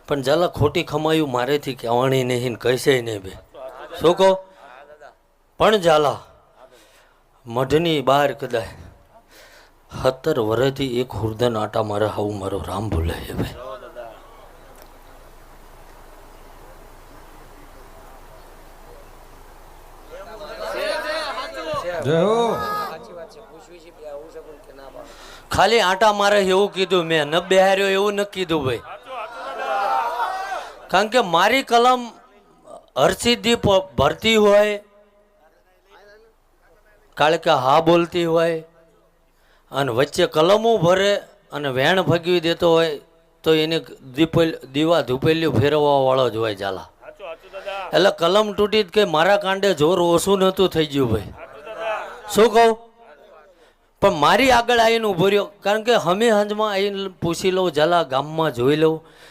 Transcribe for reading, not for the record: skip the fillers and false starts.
પણ ઝાલા ખોટી ખમાયું મારેથી કહેવાણી નહીં કહેશે નહીં બે શું કહો પણ ઝાલા મઢની બહાર કદાચ 17 વર્ષથી એક હુરદન આટા મારે હાવું મારો રામ ભૂલે છે ભાઈ ખાલી આટા મારે એવું કીધું મેં ન બેહાર્યો એવું ન કીધું ભાઈ કારણ કે મારી કલમ હરસિદ્ધિ ભરતી હોય કારણ કે હા બોલતી હોય અને વચ્ચે કલમો ભરે અને વેણ ભગવી દેતો હોય તો એને દીવા ધૂપેલિયું ફેરવવા વાળો જ હોય ઝાલા એટલે કલમ તૂટી કે મારા કાંડે જોર ઓછું નહોતું થઈ ગયું ભાઈ શું કહું પણ મારી આગળ આવીને ઊભો રહ્યો કારણ કે હમે હંજમાં આવીને પૂછી લઉં ઝાલા ગામમાં જોઈ લઉં